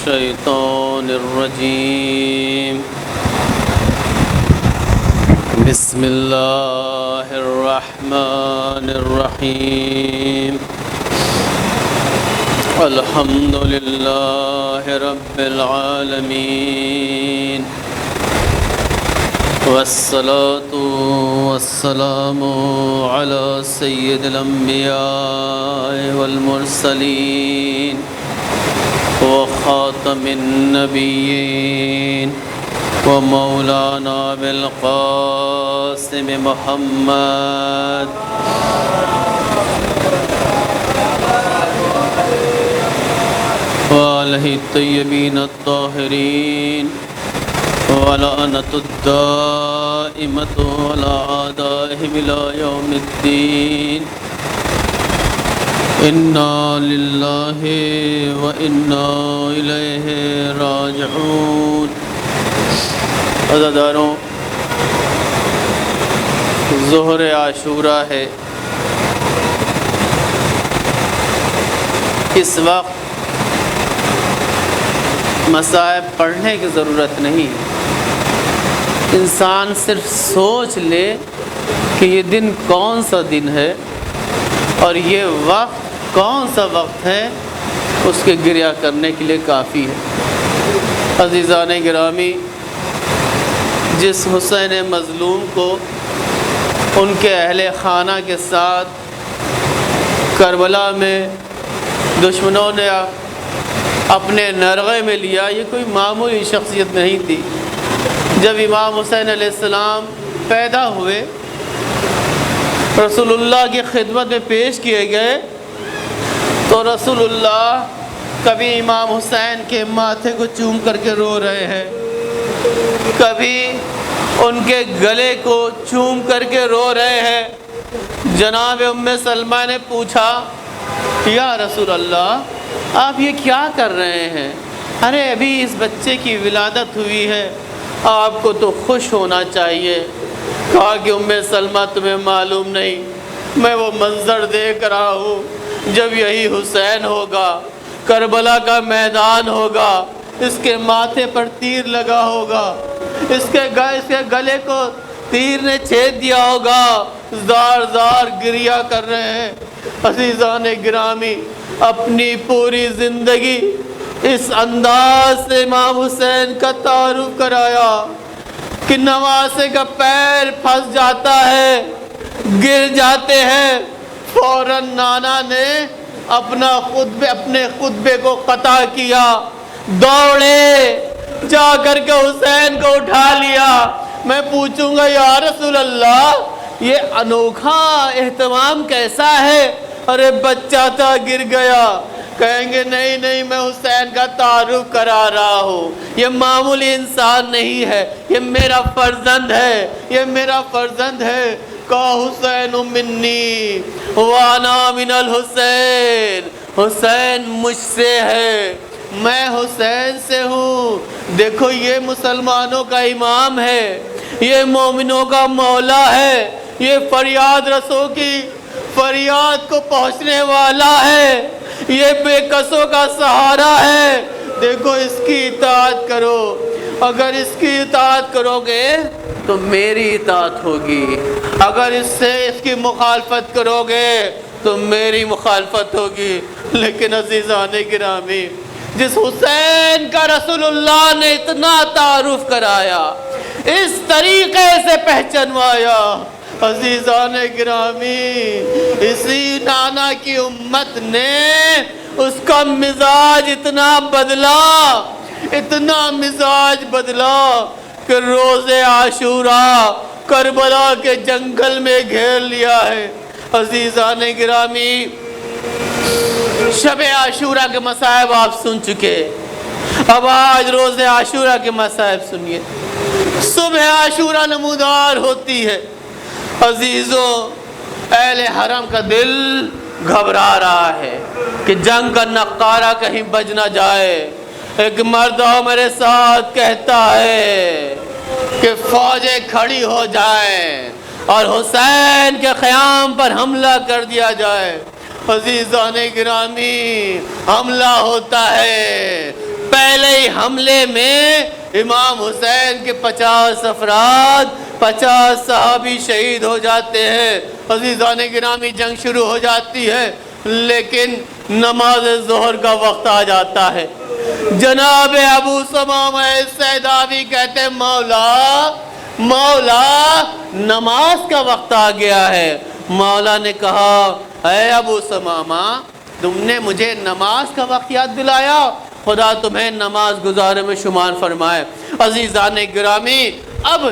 الشيطان الرجيم بسم الله الرحمن الرحيم الحمد لله رب العالمين والصلاة والسلام على سيد الأنبياء والمرسلين وخاتم النبيين ومولانا بالقاسم محمد وآله الطيبين الطاهرين ولعنة الدائمة على أعدائهم إلى يوم الدين إنا لله وإنا إليه راجعون. عزاداروں، ظہر عاشورہ ہے. اس وقت مصائب پڑھنے کی ضرورت نہیں. انسان صرف سوچ لے کہ یہ دن کون سا دن ہے اور یہ وقت کون سا وقت ہے، اس کے گریہ کرنے کے لیے کافی ہے. عزیزان گرامی، جس حسین مظلوم کو ان کے اہل خانہ کے ساتھ کربلا میں دشمنوں نے اپنے نرغے میں لیا، یہ کوئی معمولی شخصیت نہیں تھی. جب امام حسین علیہ السلام پیدا ہوئے، رسول اللہ کی خدمت میں پیش کیے گئے تو رسول اللہ کبھی امام حسین کے ماتھے کو چوم کر کے رو رہے ہیں، کبھی ان کے گلے کو چوم کر کے رو رہے ہیں. جناب ام سلمہ نے پوچھا، یا رسول اللہ آپ یہ کیا کر رہے ہیں؟ ارے ابھی اس بچے کی ولادت ہوئی ہے، آپ کو تو خوش ہونا چاہیے. کہا کہ ام سلمہ تمہیں معلوم نہیں، میں وہ منظر دیکھ رہا ہوں جب یہی حسین ہوگا، کربلا کا میدان ہوگا، اس کے ماتھے پر تیر لگا ہوگا، اس کے گلے کو تیر نے چھید دیا ہوگا، زار زار گریہ کر رہے ہیں. عزیزان گرامی، اپنی پوری زندگی اس انداز سے امام حسین کا تعارف کرایا کہ نواسے کا پیر پھنس جاتا ہے، گر جاتے ہیں، فوراً نانا نے اپنے خطبے کو قطع کیا، دوڑے جا کر کے حسین کو اٹھا لیا. میں پوچھوں گا یا رسول اللہ یہ انوکھا اہتمام کیسا ہے؟ ارے بچہ تھا گر گیا. کہیں گے نہیں نہیں، میں حسین کا تعارف کرا رہا ہوں، یہ معمولی انسان نہیں ہے، یہ میرا فرزند ہے، یہ میرا فرزند ہے. کا حسین منی وانا من الحسین، حسین مجھ سے ہے، میں حسین سے ہوں. دیکھو یہ مسلمانوں کا امام ہے، یہ مومنوں کا مولا ہے، یہ فریاد رسوں کی فریاد کو پہنچنے والا ہے، یہ بے کسوں کا سہارا ہے. دیکھو اس کی اطاعت کرو، اگر اس کی اطاعت کرو گے تو میری اطاعت ہوگی، اگر اس کی مخالفت کرو گے تو میری مخالفت ہوگی. لیکن عزیزان گرامی، جس حسین کا رسول اللہ نے اتنا تعارف کرایا، اس طریقے سے پہچنوایا، عزیزان گرامی، اسی نانا کی امت نے اس کا مزاج اتنا مزاج بدلا کہ روز عاشوراء کربلا کے جنگل میں گھیر لیا ہے. عزیزان گرامی، شب عاشوراء کے مصائب آپ سن چکے، اب آج روز عاشوراء کے مصائب سنیے. صبح عاشوراء نمودار ہوتی ہے. عزیزوں، اہل حرم کا دل گھبرا رہا ہے کہ جنگ کا نقارہ کہیں بج نہ جائے. ایک مرد میرے ساتھ کہتا ہے کہ فوجیں کھڑی ہو جائیں اور حسین کے خیام پر حملہ کر دیا جائے. عزیزان گرامی، حملہ ہوتا ہے، پہلے ہی حملے میں امام حسین کے 50 افراد 50 صحابی شہید ہو جاتے ہیں۔ عزیزان گرامی جنگ شروع ہو جاتی ہے، لیکن نماز ظہر کا وقت آ جاتا ہے۔ جناب ابو ثمامہ السیداوی کہتے ہیں مولا نماز کا وقت آ گیا ہے۔ مولا نے کہا اے ابو ثمامہ تم نے مجھے نماز کا وقت یاد دلایا، خدا تمہیں نماز گزارے میں شمار فرمائے۔ عزیزان گرامی اب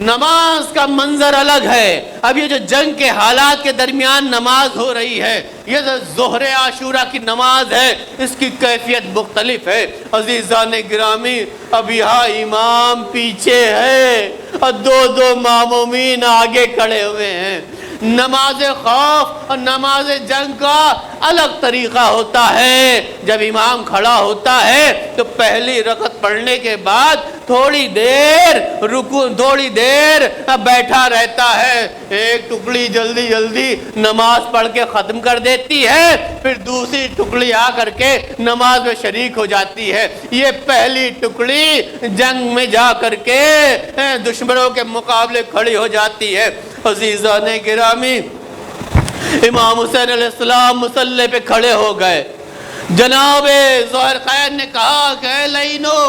نماز کا منظر الگ ہے۔ اب یہ جو جنگ کے حالات کے درمیان نماز ہو رہی ہے، یہ جو ظہر عاشورہ کی نماز ہے، اس کی کیفیت مختلف ہے۔ عزیزان گرامی اب یہاں امام پیچھے ہے اور دو مامومین آگے کھڑے ہوئے ہیں۔ نماز خوف اور نماز جنگ کا الگ طریقہ ہوتا ہے۔ جب امام کھڑا ہوتا ہے تو پہلی رکعت پڑھنے کے بعد تھوڑی دیر بیٹھا رہتا ہے، ایک ٹکڑی جلدی نماز پڑھ کے ختم کر دیتی ہے، پھر دوسری ٹکڑی آ کر کے نماز میں شریک ہو جاتی ہے۔ یہ پہلی ٹکڑی جنگ میں جا کر کے دشمنوں کے مقابلے کھڑی ہو جاتی ہے۔ عزیزان گرامی امام حسین علیہ السلام مصلی پہ کھڑے ہو گئے۔ جناب ظاہر خان نے کہا کہ اے لعینو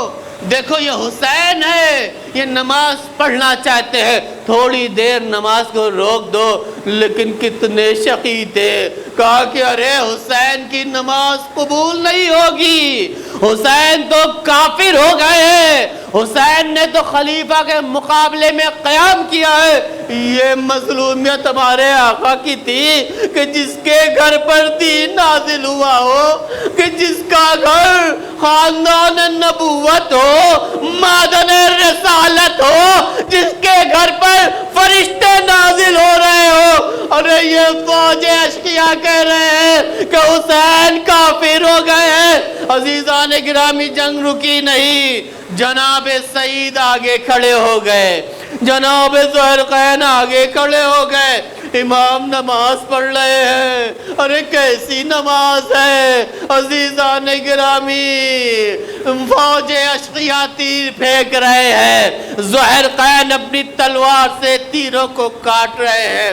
دیکھو یہ حسین ہے، یہ نماز پڑھنا چاہتے ہیں، تھوڑی دیر نماز کو روک دو۔ لیکن کتنے شقی تھے، کہا کہ ارے حسین کی نماز قبول نہیں ہوگی، حسین تو کافر ہو گئے ہیں، حسین نے تو خلیفہ کے مقابلے میں قیام کیا ہے۔ یہ مظلومیت ہمارے آقا کی تھی کہ جس کے گھر پر دین نازل ہوا ہو، کہ جس کا گھر خاندان نبوت ہو، معدن رسالت ہو، جس کے گھر پر فرشتے نازل ہو رہے ہو، ارے یہ فوج اشقیاء کہہ رہے ہیں کہ حسین کافر ہو گئے ہیں۔ عزیزان گرامی جنگ رکی نہیں، جناب سعید آگے کھڑے ہو گئے، جناب ظاہر خان آگے کھڑے ہو گئے۔ امام نماز پڑھ رہے ہیں، ارے کیسی نماز ہے عزیزان گرامی، فوج اشقیاء تیر پھینک رہے ہیں، ظاہر خان اپنی تلوار سے تیروں کو کاٹ رہے ہیں۔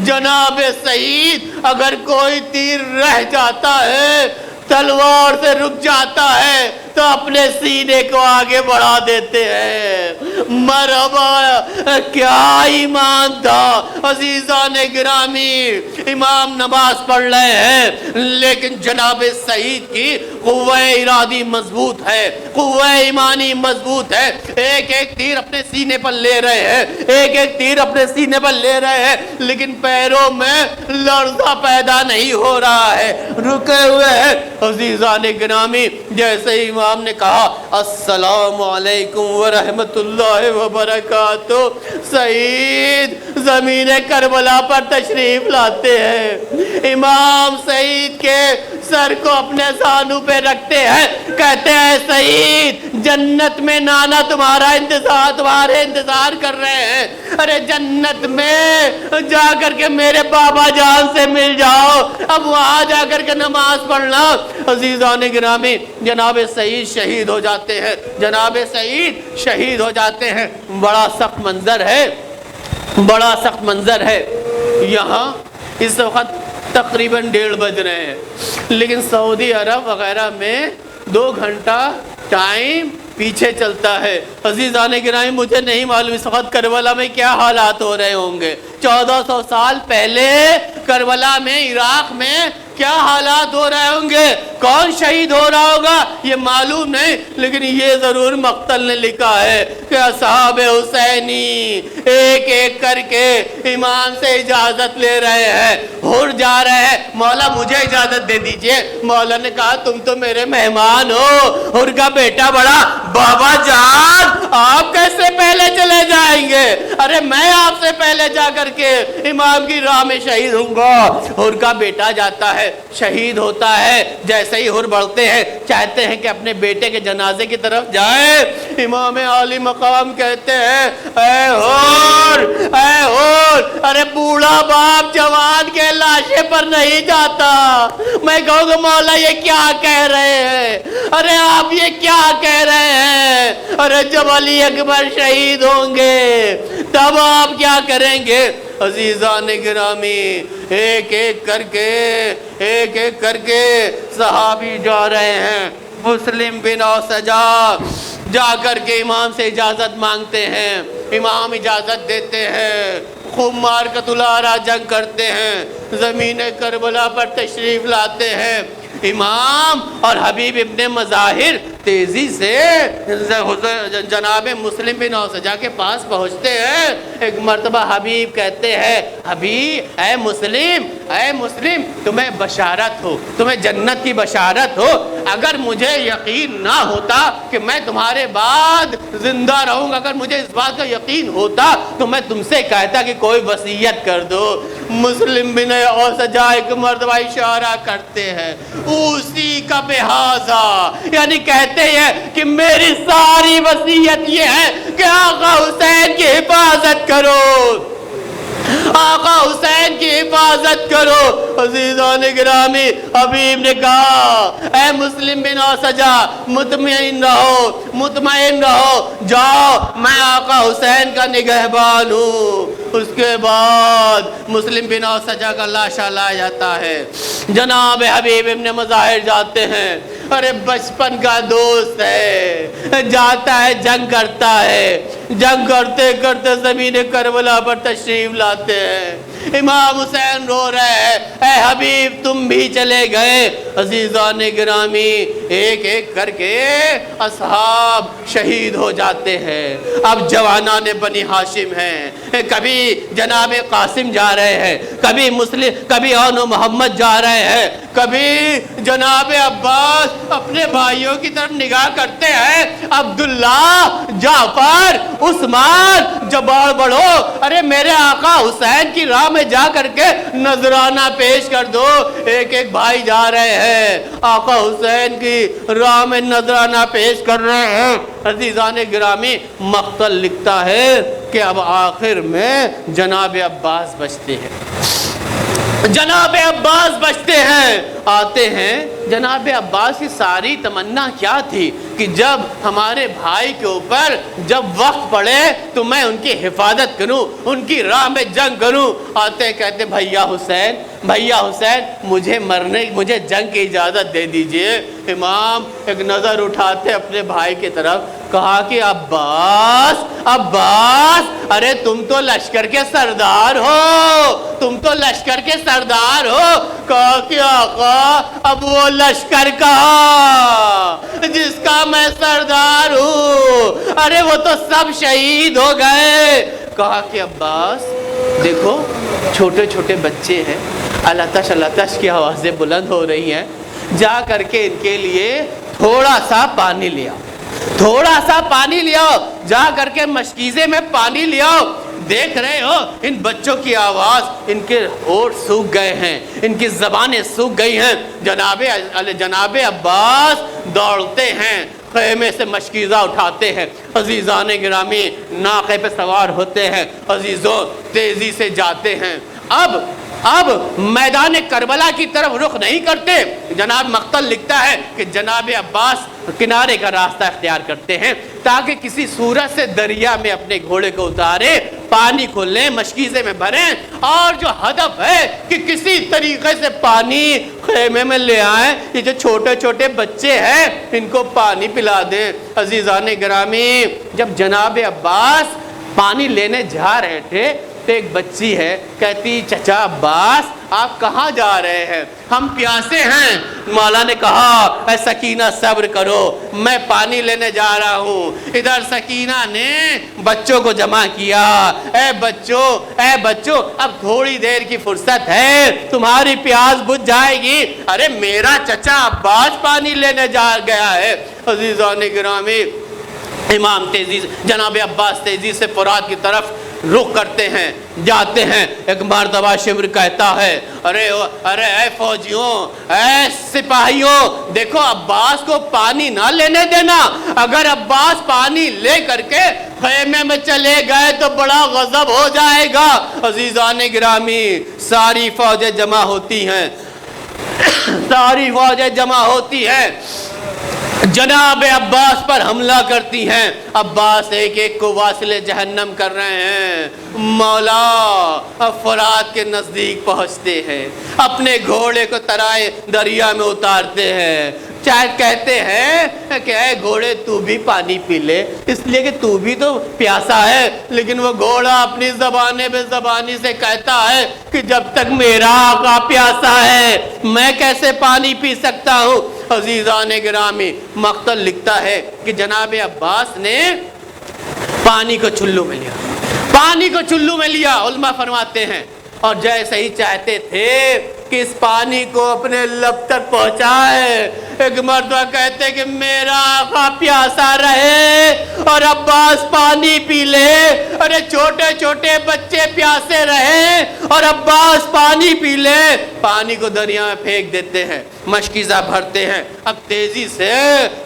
جناب سعید اگر کوئی تیر رہ جاتا ہے، تلوار سے رک جاتا ہے تو اپنے سینے کو آگے بڑھا دیتے ہیں۔ مرحبا کیا ایمان تھا عزیزان گرامی۔ امام نماز پڑھ رہے ہیں، لیکن جناب سعید کی قوہ ارادی مضبوط ہے، قوہ ایمانی مضبوط ہے، ایک ایک تیر اپنے سینے پر لے رہے ہیں، ایک ایک تیر اپنے سینے پر لے رہے ہیں، لیکن پیروں میں لرزہ پیدا نہیں ہو رہا ہے، رکے ہوئے ہیں۔ عزیزان گرامی جیسے امام نے کہا السلام علیکم ورحمت اللہ وبرکاتہ، سعید زمین کربلا پر تشریف لاتے ہیں، امام سعید کے سر کو اپنے زانو پہ رکھتے ہیں، کہتے ہیں سعید جنت میں نانا تمہارے انتظار کر رہے ہیں، ارے جنت میں جا کر کے میرے بابا جان سے مل جاؤ، اب وہاں جا کر کے نماز پڑھنا۔ عزیزان گرامی جناب سعید شہید ہو جاتے ہیں، جناب سعید شہید ہو جاتے ہیں۔ بڑا سخت منظر ہے، بڑا سخت منظر ہے۔ یہاں اس وقت تقریباً 1:30 بج رہے ہیں، لیکن سعودی عرب وغیرہ میں 2 گھنٹہ ٹائم پیچھے چلتا ہے۔ عزیزان گرامی مجھے نہیں معلوم اس وقت کربلا میں کیا حالات ہو رہے ہوں گے، 1400 سال پہلے کربلا میں عراق میں کیا حالات ہو رہے ہوں گے، کون شہید ہو رہا ہوگا یہ معلوم نہیں، لیکن یہ ضرور مقتل نے لکھا ہے کہ اصحاب حسینی ایک ایک کر کے امام سے اجازت لے رہے ہیں، ہر جا رہے ہیں، مولا مجھے اجازت دے دیجئے۔ مولا نے کہا تم تو میرے مہمان ہو، ہر کا بیٹا بڑا، بابا جان آپ کیسے پہلے چلے جائیں گے، ارے میں آپ سے پہلے جا کر کے امام کی راہ میں شہید ہوں گا۔ ہر کا بیٹا جاتا ہے، ہے، شہید ہوتا ہے، جیسے ہی ہر بڑھتے ہیں چاہتے ہیں کہ اپنے بیٹے کے جنازے کی طرف جائے، امام عالی مقام کہتے ہیں اے ہور، ارے بوڑھا باپ جوان کے لاشے پر نہیں جاتا۔ میں کہوں گا مولا یہ کیا کہہ رہے ہیں، ارے آپ یہ کیا کہہ رہے ہیں، ارے جب علی اکبر شہید ہوں گے تب آپ کیا کریں گے؟ عزیزان گرامی، ایک ایک کر کے صحابی جا رہے ہیں۔ مسلم بن اوسجا جا کر کے امام سے اجازت مانگتے ہیں، امام اجازت دیتے ہیں، خوب مارکۃ العرا جنگ کرتے ہیں، زمین کربلا پر تشریف لاتے ہیں۔ امام اور حبیب ابن مظاہر تیزی سے جناب مسلم بن اوسجا کے پاس پہنچتے ہیں۔ ایک مرتبہ حبیب کہتے ہیں حبیب اے مسلم تمہیں بشارت ہو، تمہیں جنت کی بشارت ہو، اگر مجھے یقین نہ ہوتا کہ میں تمہارے بعد زندہ رہوں گا، اگر مجھے اس بات کا یقین ہوتا تو میں تم سے کہتا کہ کوئی وصیت کر دو۔ مسلم بن اوسجا ایک مرتبہ اشارہ کرتے ہیں اسی کا بہذا، یعنی کہتے ہیں کہ میری ساری وصیت یہ ہے کہ آقا حسین کی حفاظت کرو، آقا حسین کی حفاظت کرو۔ عزیزان گرامی، حبیب نے کہا اے مسلم بن اوسجا مطمئن رہو، جاؤ میں آقا حسین کا نگہبان ہوں۔ اس کے بعد مسلم بن اوسجا کا لاشا لایا جاتا ہے، جناب حبیب ابن مظاہر جاتے ہیں، ارے بچپن کا دوست ہے، جاتا ہے جنگ کرتا ہے، جنگ کرتے کرتے زمین کربلا پر تشریف لاتے ہیں، امام حسین رو رہے ہیں اے حبیب تم بھی چلے گئے۔ عزیزان گرامی، ایک ایک کر کے اصحاب شہید ہو جاتے ہیں۔ اب جوانان بنی ہاشم ہیں، کبھی جناب قاسم جا رہے ہیں، کبھی اون محمد جا رہے ہیں، کبھی جناب عباس اپنے بھائیوں کی طرف نگاہ کرتے ہیں، عبداللہ، جعفر، عثمان، جبار بڑھو، ارے میرے آقا حسین کی راہ میں جا کر کے نذرانہ پیش کر دو۔ ایک ایک بھائی جا رہے ہیں، آقا حسین کی راہ میں نذرانہ پیش کر رہے ہیں۔ عزیزان گرامی، مقتل لکھتا ہے کہ اب آخر میں جناب عباس بچتے ہیں، جناب عباس بچتے ہیں، آتے ہیں۔ جناب عباس کی ساری تمنا کیا تھی کہ جب ہمارے بھائی کے اوپر جب وقت پڑے تو میں ان کی حفاظت کروں، ان کی راہ میں جنگ کروں۔ آتے کہتے بھیا حسین مجھے جنگ کی اجازت دے دیجئے۔ امام ایک نظر اٹھاتے اپنے بھائی کی طرف، کہا کہ عباس ارے تم تو لشکر کے سردار ہو، کہا کہ آقا اب وہ لشکر کہاں جس کا میں سردار ہوں، ارے وہ تو سب شہید ہو گئے۔ کہا کہ عباس دیکھو چھوٹے چھوٹے بچے ہیں، التش کی آوازیں بلند ہو رہی ہیں، جا کر کے ان کے لیے تھوڑا سا پانی لے آؤ، جا کر کے مشکیزے میں پانی لے آؤ۔ دیکھ رہے ہو ان بچوں کی آواز، ان کے ہونٹ سوکھ گئے ہیں، ان کی زبانیں سوکھ گئی ہیں۔ جناب عباس دوڑتے ہیں، خیمے سے مشکیزہ اٹھاتے ہیں، عزیزان گرامی ناقے پہ سوار ہوتے ہیں، عزیزوں تیزی سے جاتے ہیں۔ اب میدان کربلا کی طرف رخ نہیں کرتے۔ جناب مقتل لکھتا ہے کہ جناب عباس کنارے کا راستہ اختیار کرتے ہیں تاکہ کسی صورت سے دریا میں اپنے گھوڑے کو اتارے، پانی کو لیں، مشکیزے میں بھریں، اور جو ہدف ہے کہ کسی طریقے سے پانی خیمے میں لے آئیں، یہ جو چھوٹے چھوٹے بچے ہیں ان کو پانی پلا دیں۔ عزیزان گرامی، جب جناب عباس پانی لینے جا رہے تھے تو ایک بچی ہے، کہتی چچا عباس آپ کہاں جا رہے ہیں؟ ہم پیاسے ہیں۔ مولا نے کہا اے سکینہ صبر کرو، میں پانی لینے جا رہا ہوں۔ ادھر سکینہ نے بچوں کو جمع کیا، اے بچوں اب تھوڑی دیر کی فرصت ہے، تمہاری پیاس بجھ جائے گی۔ ارے میرا چچا عباس پانی لینے جا گیا ہے۔ عزیزان گرامی، امام جناب عباس تیزی سے فرات کی طرف رخ کرتے ہیں، جاتے ہیں۔ ایک مرتبہ شمر کہتا ہے ارے اے فوجیوں، اے سپاہیوں، دیکھو عباس کو پانی نہ لینے دینا، اگر عباس پانی لے کر کے خیمے میں چلے گئے تو بڑا غضب ہو جائے گا۔ عزیزان گرامی، ساری فوجیں جمع ہوتی ہیں، ساری فوجیں جمع ہوتی ہیں، جناب عباس پر حملہ کرتی ہیں۔ عباس ایک ایک کو واصل جہنم کر رہے ہیں۔ مولا فرات کے نزدیک پہنچتے ہیں، اپنے گھوڑے کو ترائے دریا میں اتارتے ہیں، چاہے کہتے ہیں کہ اے گھوڑے تو بھی پانی پی لے، اس لیے کہ تو بھی تو پیاسا ہے، لیکن وہ گھوڑا اپنی زبان بے زبانی سے کہتا ہے کہ جب تک میرا آقا پیاسا ہے میں کیسے پانی پی سکتا ہوں۔ عزیزان گرامی، مقتل لکھتا ہے کہ جناب عباس نے پانی کو چلو میں لیا، پانی کو چلو میں لیا۔ علماء فرماتے ہیں اور جیسے ہی چاہتے تھے کہ اس پانی کو اپنے لب تک پہنچائے، ایک مرتبہ کہتے کہ میرا آقا پیاسا رہے اور عباس پانی پی لے، ارے چھوٹے چھوٹے بچے پیاسے رہے اور عباس پانی پی لے، پانی کو دریا میں پھینک دیتے ہیں، مشکیزہ بھرتے ہیں، اب تیزی سے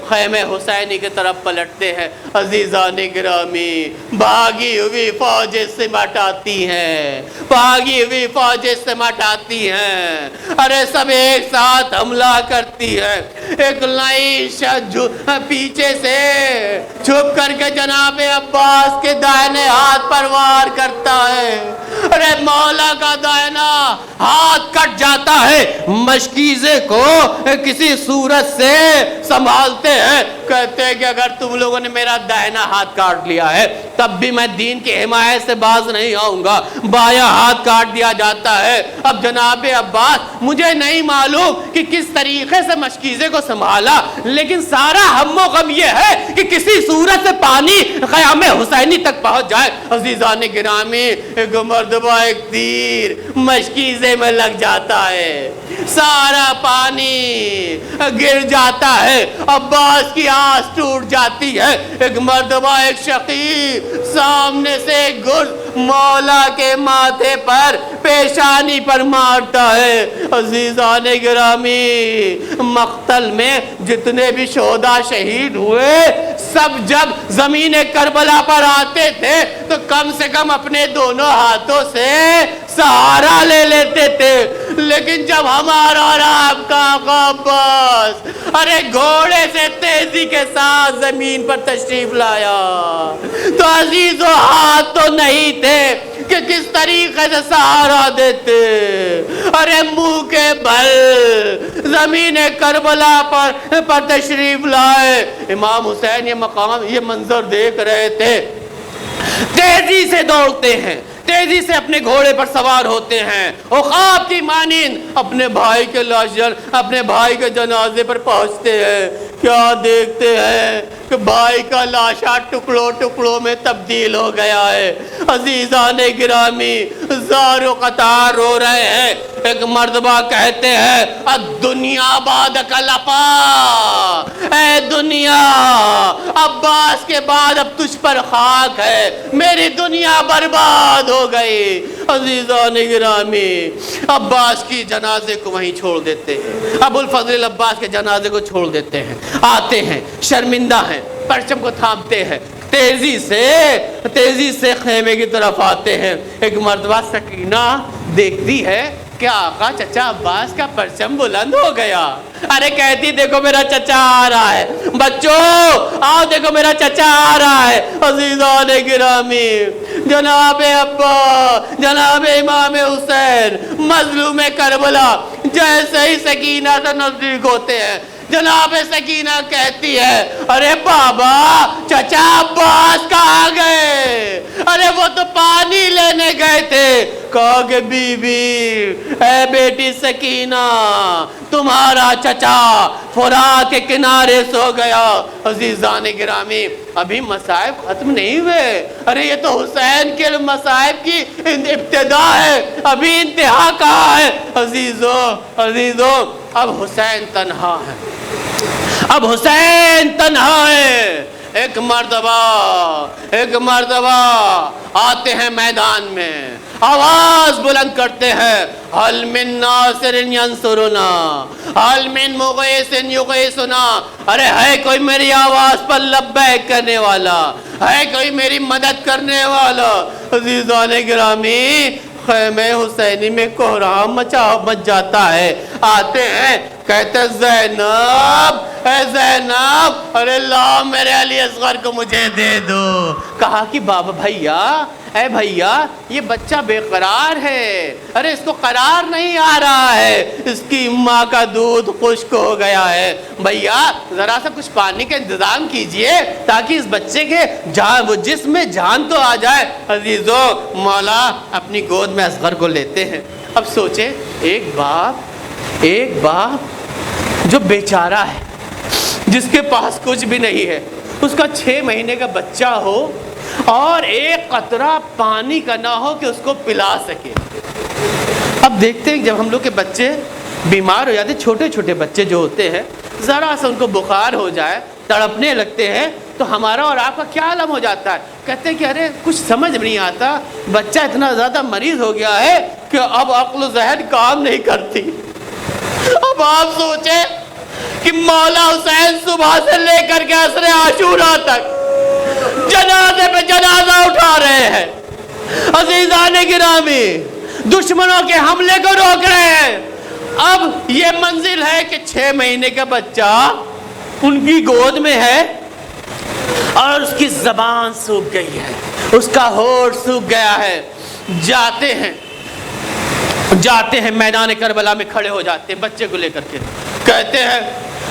خیمہ حسینی کی طرف پلٹتے ہیں۔ عزیزان گرامی، بھاگی ہوئی فوجیں سمٹ آتی ہیں، بھاگی ہوئی فوجیں سمٹ آتی ہیں، ارے سب ایک ساتھ حملہ کرتی ہے۔ ایک لائن پیچھے سے چھپ کر کے جناب عباس کے دائنے ہاتھ پر وار کرتا ہے، ارے مولا کا دائنا ہاتھ کٹ جاتا ہے، مشکیزے کو کسی صورت سے سنبھالتے ہیں، کہتے ہیں کہ اگر تم لوگوں نے میرا دائنا ہاتھ کاٹ لیا ہے تب بھی میں دین کی حمایت سے باز نہیں آؤں گا۔ بایاں ہاتھ کاٹ دیا جاتا ہے۔ اب جناب عباس مجھے نہیں معلوم کہ کس طریقے سے مشکیزے کو سنبھالا، لیکن سارا ہم و غم یہ ہے کہ کسی صورت سے پانی خیام حسینی تک پہنچ جائے۔ عزیزان گرامی، ایک مرتبہ ایک تیر مشکیزے میں لگ جاتا ہے، سارا پانی گر جاتا ہے، عباس کی آس ٹوٹ جاتی ہے۔ ایک مرتبہ ایک شقی سامنے سے گرز مولا کے ماتھے پر پیشانی پر مارتا ہے۔ عزیزان گرامی، مقتل میں جتنے بھی شہداء شہید ہوئے سب جب زمین کربلا پر آتے تھے تو کم سے کم اپنے دونوں ہاتھوں سے سہارا لے لیتے تھے، لیکن جب ہمارا اور آپ کا آقا عباس ارے گھوڑے سے تیزی کے ساتھ زمین پر تشریف لایا تو عزیزو ہاتھ تو نہیں تھے کہ کس طریقے سے سہارا دیتے، ارے منہ کے بل زمین کربلا پر تشریف لائے۔ امام حسین یہ منظر دیکھ رہے تھے، تیزی سے دوڑتے ہیں، تیزی سے اپنے گھوڑے پر سوار ہوتے ہیں، اور خواب کی مانند اپنے بھائی کے لاشر اپنے بھائی کے جنازے پر پہنچتے ہیں۔ کیا دیکھتے ہیں کہ بھائی کا لاشا ٹکڑوں ٹکڑوں میں تبدیل ہو گیا ہے۔ عزیزان گرامی، زار و قطار رو رہے ہیں۔ ایک مرتبہ کہتے ہیں الدنیا بعدک لفا، اے دنیا عباس کے بعد اب تجھ پر خاک ہے، میری دنیا برباد ہو گئی۔ عزیزان گرامی، عباس کی جنازے کو وہیں چھوڑ دیتے ہیں، ابو الفضل عباس کے جنازے کو چھوڑ دیتے ہیں، آتے ہیں، شرمندہ ہیں، پرچم کو تھامتے ہیں، تیزی سے خیمے کی طرف آتے ہیں۔ ایک مرتبہ سکینہ دیکھتی ہے کہ آقا چچا عباس کا پرچم بلند ہو گیا، ارے کہتی دیکھو میرا چچا آ رہا ہے، بچوں آؤ دیکھو میرا چچا آ رہا ہے۔ عزیزان گرامی، جناب ابا جناب امام حسین مظلوم کربلا جیسے ہی سکینہ سے نزدیک ہوتے ہیں، جناب سکینہ کہتی ہے ارے بابا چچا عباس کہاں گئے؟ ارے وہ تو پانی لینے گئے تھے۔ کہا کہ بی بی اے بیٹی سکینہ، تمہارا چچا فرات کے کنارے سو گیا۔ عزیزان گرامی، ابھی مصائب ختم نہیں ہوئے، ارے یہ تو حسین کے مصائب کی ابتدا ہے، ابھی انتہا کہاں ہے؟ عزیزو اب حسین تنہا ہے، اب حسین تنہا ہے، ایک مرتبہ آتے ہیں میدان میں، آواز بلند کرتے ہیں، حل من ناصر ینصرنا، حل من مغیث یغیثنا، ارے ہے کوئی میری آواز پر لبیک کرنے والا، ہے کوئی میری مدد کرنے والا؟ عزیزان گرامی، خیمے حسینی میں کوہرام مچ جاتا ہے، آتے ہیں، کہتے زینب، اے زینب، ارے لا میرے علی اصغر کو مجھے دے دو۔ کہا کہ بابا بھیا، اے بھیا، یہ بچہ بے قرار ہے، ارے اس کو قرار نہیں آ رہا ہے، اس کی ماں کا دودھ خشک ہو گیا ہے، بھیا ذرا سا کچھ پانی کا انتظام کیجئے تاکہ اس بچے کے جسم میں جان تو آ جائے۔ عزیزو، مولا اپنی گود میں اصغر کو لیتے ہیں۔ اب سوچیں، ایک باپ جو بیچارہ ہے، جس کے پاس کچھ بھی نہیں ہے، اس کا 6 مہینے کا بچہ ہو اور ایک قطرہ پانی کا نہ ہو کہ اس کو پلا سکے۔ اب دیکھتے ہیں جب ہم لوگ کے بچے بیمار ہو جاتے، چھوٹے چھوٹے بچے جو ہوتے ہیں، ذرا سا ان کو بخار ہو جائے، تڑپنے لگتے ہیں، تو ہمارا اور آپ کا کیا عالم ہو جاتا ہے؟ کہتے ہیں کہ ارے کچھ سمجھ نہیں آتا، بچہ اتنا زیادہ مریض ہو گیا ہے کہ اب عقل و ذہن کام نہیں کرتی۔ اب آپ سوچیں کہ مولا حسین صبح سے لے کر کے عصر عاشورہ تک جنازے پہ جنازہ اٹھا رہے ہیں، عزیزان گرامی دشمنوں کے حملے کو روک رہے ہیں۔ اب یہ منزل ہے کہ 6 مہینے کا بچہ ان کی گود میں ہے اور اس کی زبان سوکھ گئی ہے، اس کا ہونٹ سوکھ گیا ہے۔ جاتے ہیں میدان کربلا میں کھڑے ہو جاتے ہیں بچے کو لے کر کے، کہتے ہیں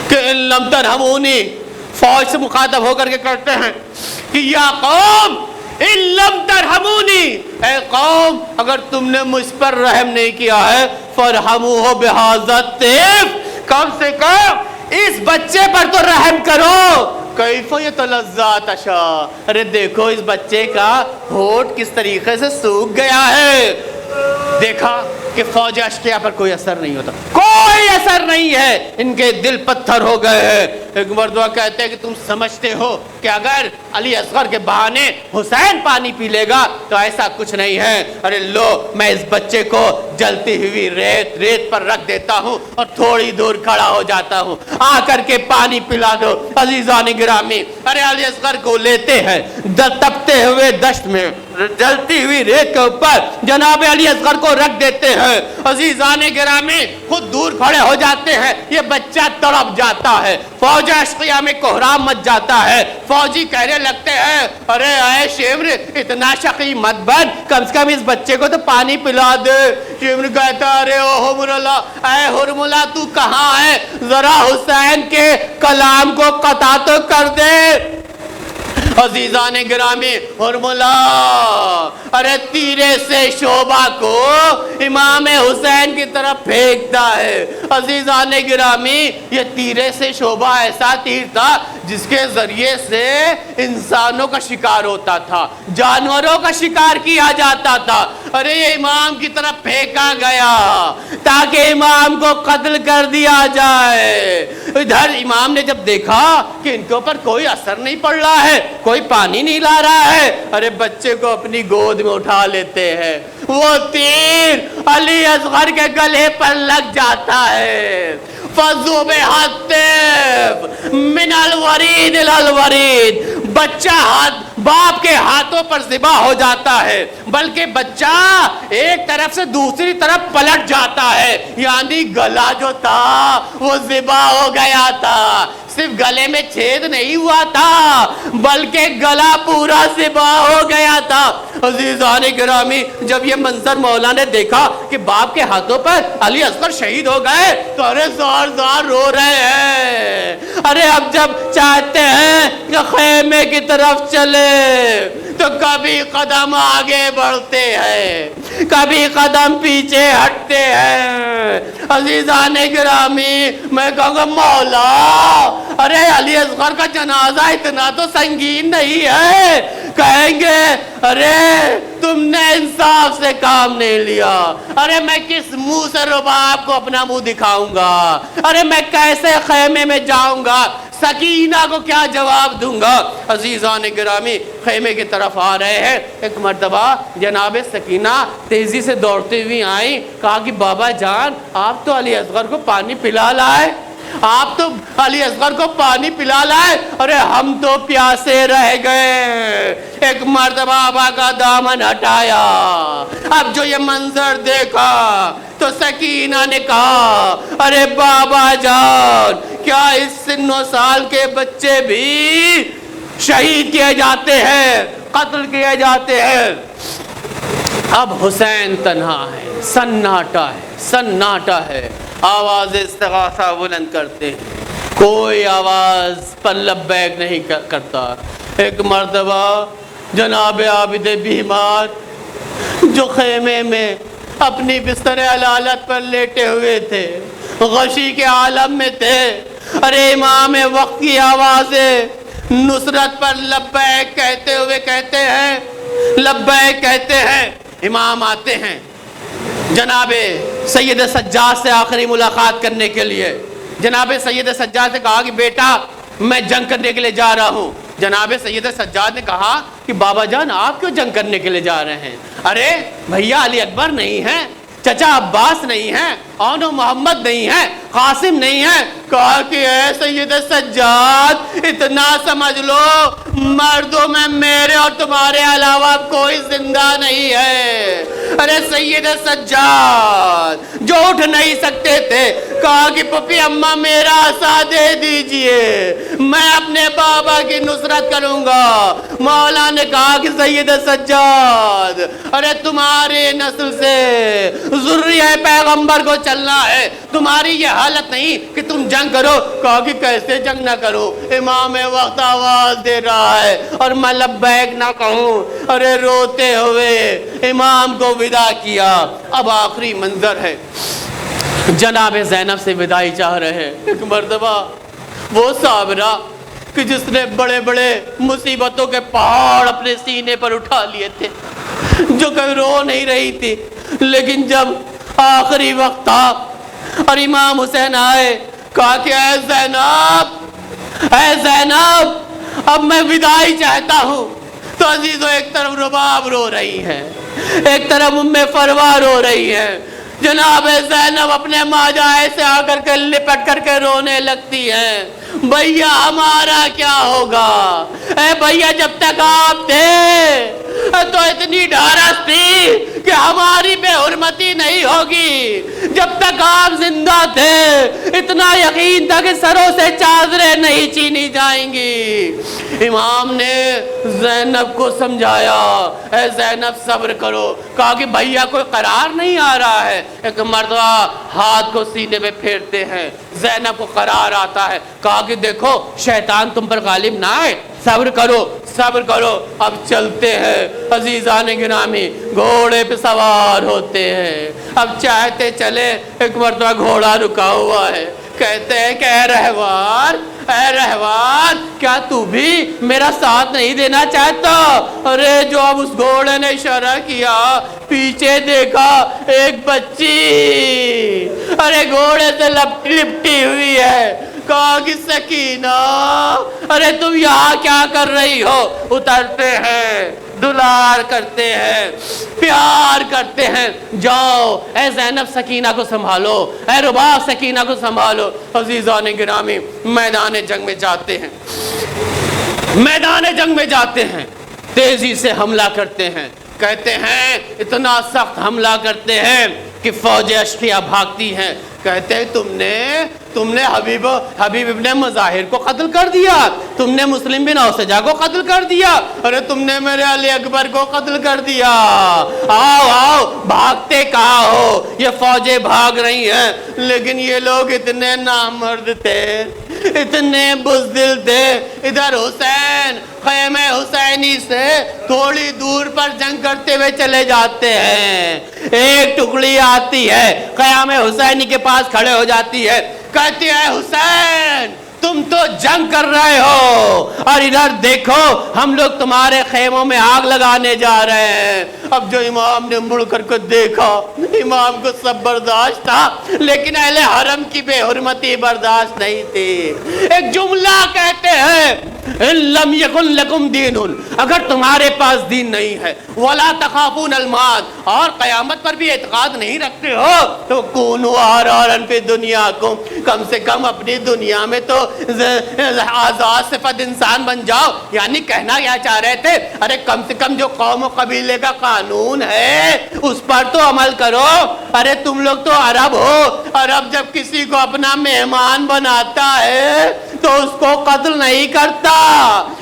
کہ ان لم ترحمونی، فوج سے مخاطب ہو کر کے کہتے ہیں کہ یا قوم ان لم ترحمونی، اے قوم اگر تم نے مجھ پر رحم نہیں کیا ہے، فرحموہ بہذا الطفل، کم سے کم اس بچے پر تو رحم کرو۔ کیف یتلذا عطشا، ارے دیکھو اس بچے کا ہونٹ کس طریقے سے سوکھ گیا ہے۔ دیکھا کہ فوج اشقیاء پر کوئی اثر نہیں ہوتا، کوئی اثر نہیں ہے، ان کے دل پتھر ہو گئے ہیں۔ ایک مردوہ کہتے ہیں کہ تم سمجھتے ہو کہ اگر علی اصغر کے بہانے حسین پانی پی لے گا تو ایسا کچھ نہیں ہے، ارے لو میں اس بچے کو جلتی ہوئی ریت پر رکھ دیتا ہوں اور تھوڑی دور کھڑا ہو جاتا ہوں، آ کر کے پانی پلا دو۔ عزیزان گرامی، ارے علی اصغر کو لیتے ہیں، تپتے ہوئے دشت میں جلتی ہوئی ریت کے اوپر جناب علی اصغر کو رکھ دیتے ہیں۔ عزیزان گرامی خود دور کھڑے ہو جاتے ہیں، یہ بچہ تڑپ جاتا ہے، فوج اشقیاء میں کوہرام مچ جاتا ہے۔ فوجی کہنے لگتے ہیں ارے اے شمر اتنا شقی مت بن، کم سے کم اس بچے کو تو پانی پلا دے۔ شمر کہتا ارے او حرملہ، اے حرملہ تو کہاں ہے، ذرا حسین کے کلام کو قطع تو کر دے۔ عزیزان گرامی حرملہ ارے تیرے سے شعبہ کو امام حسین کی طرف پھینکتا ہے۔ عزیزان گرامی یہ تیرے سے شعبہ ایسا تیر تھا جس کے ذریعے سے انسانوں کا شکار ہوتا تھا، جانوروں کا شکار کیا جاتا تھا۔ ارے یہ امام کی طرف پھینکا گیا تاکہ امام کو قتل کر دیا جائے۔ ادھر امام نے جب دیکھا کہ ان کے اوپر کوئی اثر نہیں پڑ رہا ہے، کوئی پانی نہیں لا رہا ہے، ارے بچے کو اپنی گود میں اٹھا لیتے ہیں، وہ تیر علی اصغر کے گلے پر لگ جاتا ہے۔ فَذُبِحَ الطِّفْلُ مِنَ الْوَرِيدِ إِلَى الْوَرِيدِ، بچہ باپ کے ہاتھوں پر ذبح ہو جاتا ہے، بلکہ بچہ ایک طرف سے دوسری طرف پلٹ جاتا ہے، یعنی گلا جو تھا وہ ذبح ہو گیا تھا۔ صرف گلے میں چھید نہیں ہوا تھا بلکہ گلا پورا ذبح ہو گیا تھا۔ عزیزان گرامی جب یہ منظر مولا نے دیکھا کہ باپ کے ہاتھوں پر علی اصغر شہید ہو گئے تو ارے زار زار رو رہے ہیں۔ ارے اب جب چاہتے ہیں کہ خیمے کی طرف چلے تو کبھی قدم آگے بڑھتے ہیں، کبھی قدم پیچھے ہٹتے ہیں۔ عزیزان گرامی میں کہوں گا مولا ارے علی اصغر کا جنازہ اتنا تو سنگین نہیں ہے، کہیں گے ارے تم نے انصاف سے کام نہیں لیا، ارے میں کس منہ سے رباب کو اپنا منہ دکھاؤں گا، ارے میں کیسے خیمے میں جاؤں گا، سکینہ کو کیا جواب دوں گا؟ عزیزان گرامی خیمے کی طرف آ رہے ہیں، ایک مرتبہ جناب سکینہ تیزی سے دوڑتے ہوئی آئیں، کہا کہ بابا جان آپ تو علی اصغر کو پانی پلا لائے، آپ تو علی اصغر کو پانی پلا لائے، ارے ہم تو پیاسے رہ گئے۔ ایک مرتبہ آبا کا دامن ہٹایا، اب جو یہ منظر دیکھا تو سکینہ نے کہا ارے بابا جان کیا اس سن و سال کے بچے بھی شہید کیے جاتے ہیں، قتل کیے جاتے ہیں؟ اب حسین تنہا ہے، سناٹا ہے، آواز استغاثہ بلند کرتے ہیں، کوئی آواز پر لبیک نہیں کرتا۔ ایک مرتبہ جناب عابد بیمار جو خیمے میں اپنی بستر علالت پر لیٹے ہوئے تھے، غشی کے عالم میں تھے، ارے امام وقت کی آوازیں نصرت پر لبیک کہتے ہوئے کہتے ہیں، لبیک کہتے ہیں۔ امام آتے ہیں جناب سید سجاد سے آخری ملاقات کرنے کے لیے۔ جناب سید سجاد سے کہا کہ بیٹا میں جنگ کرنے کے لیے جا رہا ہوں۔ جناب سید سجاد نے کہا کہ بابا جان آپ کیوں جنگ کرنے کے لیے جا رہے ہیں؟ ارے بھیا علی اکبر نہیں ہے، چچا عباس نہیں ہے، اون محمد نہیں ہے، قاسم نہیں ہے۔ کہا کہ اے سید سجاد اتنا سمجھ لو مردوں میں میرے اور تمہارے علاوہ کوئی زندہ نہیں ہے۔ ارے سید سجاد جو اٹھ نہیں سکتے تھے کہا کہ پپی اماں میرا عصا دے دیجئے، میں اپنے بابا کی نصرت کروں گا۔ مولا نے کہا کہ سید سجاد ارے تمہاری نسل سے ذریہ پیغمبر کو چلنا ہے، تمہاری یہ حالت نہیں کہ تم جنگ کرو۔ کہا کہ کیسے جنگ نہ کرو، امام وقت آواز دے رہا ہے اور میں لبیک نہ کہوں۔ ارے روتے ہوئے امام کو ودا کیا۔ اب آخری منظر ہے، جناب زینب سے وداعی چاہ رہے ہیں۔ ایک مرتبہ وہ صابرہ کہ جس نے بڑے بڑے مصیبتوں کے پہاڑ اپنے سینے پر اٹھا لیے تھے، جو کبھی رو نہیں رہی تھی، لیکن جب آخری وقت تھا اور امام حسین آئے کہا کہ اے زینب اب میں وداعی چاہتا ہوں۔ تو عزیزو ایک طرف رباب رو رہی ہے، ایک طرف ام فروا رو رہی ہے۔ جناب زینب اپنے ماجائے سے آ کر کے لپٹ کر کے رونے لگتی ہے، بھیا ہمارا کیا ہوگا؟ اے بھیا جب تک آپ تھے تو اتنی ڈھارس تھی کہ ہماری بے حرمتی نہیں ہوگی، جب تک آپ زندہ تھے اتنا یقین تھا کہ سروں سے چادریں نہیں چھینی جائیں گی۔ امام نے زینب کو سمجھایا، اے زینب صبر کرو۔ کہا کہ بھیا کوئی قرار نہیں آ رہا ہے۔ ایک مرتبہ ہاتھ کو سینے پہ پھیرتے ہیں، زینب کو قرار آتا ہے۔ کہا کہ دیکھو شیطان تم پر غالب نہ آئے، صبر کرو صبر کرو۔ اب چلتے ہیں عزیزان گرامی، گھوڑے پہ سوار ہوتے ہیں۔ اب چاہتے چلے، ایک مرتبہ گھوڑا رکا ہوا ہے، کہتے ہیں کہ اے رہوان کیا تو بھی میرا ساتھ نہیں دینا چاہتا؟ ارے جو اب اس گھوڑے نے اشارہ کیا، پیچھے دیکھا ایک بچی ارے گھوڑے سے لپٹی ہوئی ہے۔ کہا کہ سکینہ ارے تم یہاں کیا کر رہی ہو؟ اترتے ہیں، دلار کرتے ہیں، پیار کرتے ہیں، جاؤ اے زینب سکینہ کو سنبھالو، اے رباب سکینہ کو سنبھالو۔ عزیزان گرامی میدان جنگ میں جاتے ہیں، میدان جنگ میں جاتے ہیں، تیزی سے حملہ کرتے ہیں، کہتے ہیں اتنا سخت حملہ کرتے ہیں کہ فوج اشقیہ بھاگتی ہیں۔ کہتے ہیں تم نے حبیب ابن مظاہر کو قتل کر دیا، تم نے مسلم بن اوسجہ کو قتل کر دیا، ارے تم نے میرے علی اکبر کو قتل کر دیا، آؤ بھاگتے کہاں ہو؟ یہ فوجیں بھاگ رہی ہیں، لیکن یہ لوگ اتنے نامرد تھے، اتنے بزدل تھے۔ ادھر حسین خیمہ حسینی سے تھوڑی دور پر جنگ کرتے ہوئے چلے جاتے ہیں، ایک ٹکڑی آتی ہے خیمہ حسینی کے پاس کھڑے ہو جاتی ہے، کہتی ہے حسین تم تم تو جنگ کر رہے ہو اور ادھر دیکھو ہم لوگ تمہارے خیموں میں آگ لگانے جا رہے ہیں۔ اب جو امام نے مڑ کر کے دیکھا، امام کو سب برداشت تھا لیکن اہل حرم کی بے حرمتی برداشت نہیں تھی۔ ایک جملہ کہتے ہیں لم یکن لکم دین، اگر تمہارے پاس دین نہیں ہے، ولا تخافون الموت، اور قیامت پر بھی اعتقاد نہیں رکھتے ہو، تو کونوا احرارا فی دنیاکم، کم سے کم اپنی دنیا میں تو آزاد صفت انسان بن جاؤ۔ یعنی کہنا کیا چاہ رہے تھے، ارے کم سے کم جو قوم و قبیلے کا قانون ہے اس پر تو عمل کرو۔ ارے تم لوگ تو عرب ہو، عرب جب کسی کو اپنا مہمان بناتا ہے تو اس کو قتل نہیں کرتا،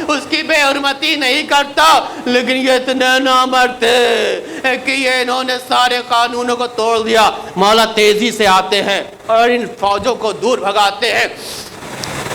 اس کی بے حرمتی نہیں کرتا، لیکن یہ اتنے نامرد تھے کہ یہ انہوں نے سارے قانونوں کو توڑ دیا۔ مولا تیزی سے آتے ہیں اور ان فوجوں کو دور بھگاتے ہیں۔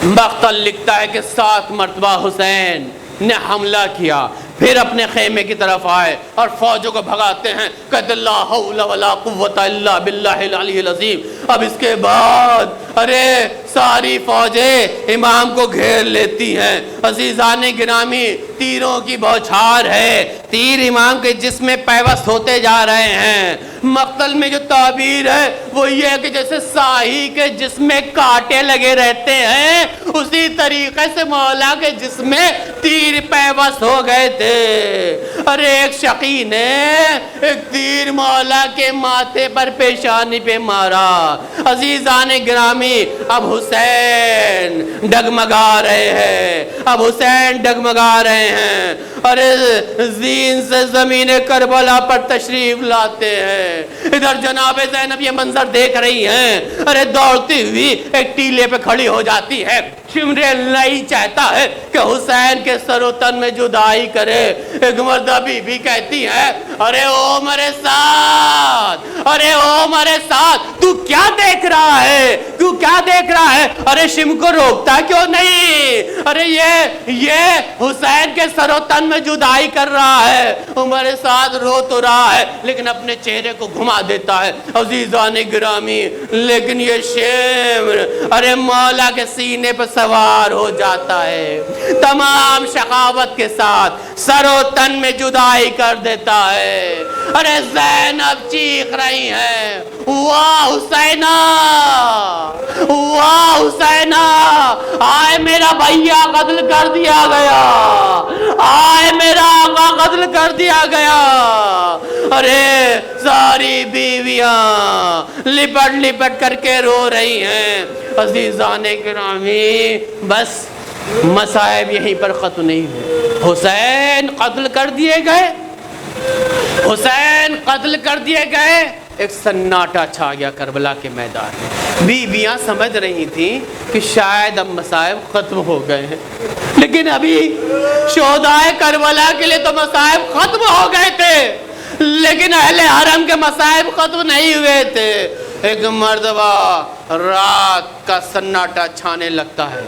مقتل لکھتا ہے کہ 7 مرتبہ حسین نے حملہ کیا، پھر اپنے خیمے کی طرف آئے اور فوجوں کو بھگاتے ہیں، کہتے لا حول ولا قوت الا باللہ العلی العظیم۔ اب اس کے بعد ارے ساری فوجیں امام کو گھیر لیتی ہیں۔ عزیزان گرامی، تیروں کی بوچھار ہے، تیر امام کے جسم میں پیوست ہوتے جا رہے ہیں۔ مقتل میں جو تعبیر ہے وہ یہ ہے کہ جیسے ساہی کے جسم میں کانٹے لگے رہتے ہیں، اسی طریقے سے مولا کے جسم میں تیر پیوست ہو گئے تھے۔ ارے ایک شقی نے ایک تیر مولا کے ماتھے پر پیشانی پہ مارا۔ عزیزان گرامی، اب حسین ڈگمگا رہے ہیں، اب حسین ڈگمگا رہے ہیں، اور زین سے زمین کربلا پر تشریف لاتے ہیں۔ ادھر جناب زینب یہ منظر دیکھ رہی ہیں، ارے دوڑتی ہوئی ایک ٹیلے پہ کھڑی ہو جاتی ہے۔ شمر نہیں چاہتا ہے کہ حسین کے سر و تن میں جدائی کرے۔ ایک مردہ بی بی کہتی ہے ارے او میرے ساتھ، ارے او میرے ساتھ، تو کیا دیکھ رہا ہے، تو کیا دیکھ رہا ہے؟ ارے شم کو روکتا کیوں نہیں؟ ارے یہ حسین کے سر و تن میں جدائی کر رہا ہے، ہمارے ساتھ رو تو رہا ہے لیکن اپنے چہرے کو گھما دیتا ہے۔ عزیزان گرامی، لیکن یہ شمر ارے مولا کے سینے پہ سوار ہو جاتا ہے، تمام شقاوت کے ساتھ سر و تن میں جدائی کر دیتا ہے۔ ارے زینب چیخ رہی ہیں واہ حسینہ، واہ حسینہ، آئے میرا بھیا قتل کر دیا گیا، آئے میرا آقا قتل کر دیا گیا۔ ارے ساری بیویاں لپٹ لپٹ کر کے رو رہی ہیں۔ عزیزان گرامی، بس مصائب یہیں پر ختم نہیں ہوئے۔ حسین قتل کر دیے گئے، حسین قتل کر دیے گئے، ایک سناٹا چھا گیا کربلا کے میدان میں۔ بیویاں سمجھ رہی تھیں کہ شاید اب مصائب ختم ہو گئے ہیں، لیکن ابھی شہدائے کربلا کے لیے تو مصائب ختم ہو گئے تھے، لیکن اہل حرم کے مصائب ختم نہیں ہوئے تھے۔ ایک مرتبہ رات کا سناٹا چھانے لگتا ہے،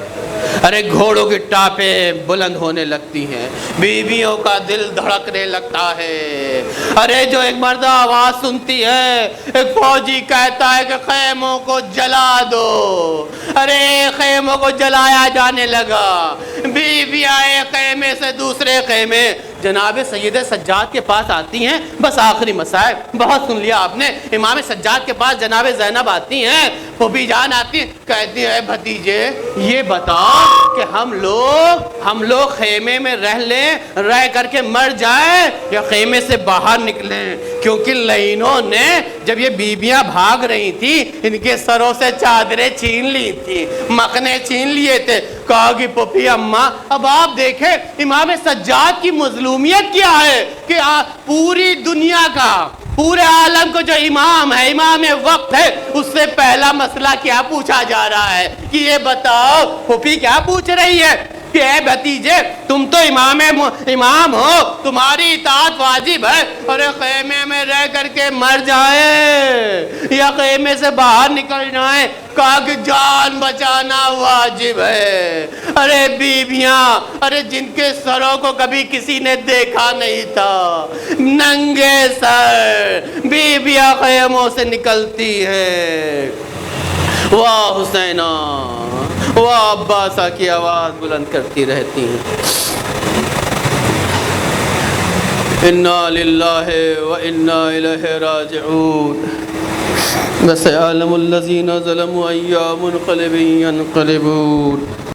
ارے گھوڑوں کی ٹاپیں بلند ہونے لگتی ہیں، بیویوں کا دل دھڑکنے لگتا ہے۔ ارے جو ایک مرد آواز سنتی ہے، ایک فوجی کہتا ہے کہ خیموں کو جلا دو۔ ارے خیموں کو جلایا جانے لگا، بیویاں ایک خیمے سے دوسرے خیمے جناب سید سجاد کے پاس آتی ہیں۔ بس آخری مسائل بہت سن لیا آپ نے۔ امام سجاد کے پاس جناب زینب آتی ہیں، پھوپھی جان آتی ہیں، کہتی ہیں اے بھتیجے یہ بتاؤ کہ ہم لوگ خیمے میں رہ لیں، رہ کر کے مر جائیں یا خیمے سے باہر نکلیں؟ کیونکہ لینوں نے جب یہ بیبیاں بھاگ رہی تھی ان کے سروں سے چادریں چھین لی تھی، مکھنے چھین لیے تھے۔ کہا کہ پھوپھی اماں اب آپ دیکھیں امام سجاد کی مظلومیت کیا ہے کہ پوری دنیا کا، پورے عالم کو جو امام ہے، امام وقت ہے، اس سے پہلا مسئلہ کیا پوچھا جا رہا ہے کہ یہ بتاؤ۔ پھوپھی کیا پوچھ رہی ہے کہ اے بھتیجے تم تو امام ہو، تمہاری اطاعت واجب ہے، اور خیمے میں رہ کر کے مر جائیں یا خیمے سے باہر نکل جائیں؟ کہا کہ جان بچانا واجب ہے۔ ارے بیویاں، ارے جن کے سروں کو کبھی کسی نے دیکھا نہیں تھا، ننگے سر بیویاں خیموں سے نکلتی ہے۔ واہ حسینہ، واہ وہ عباسہ کی آواز بلند کرتی رہتی ہیں، انا للہ و انا الیہ راجعون وسيعلم الذين ظلموا أي منقلب ينقلبون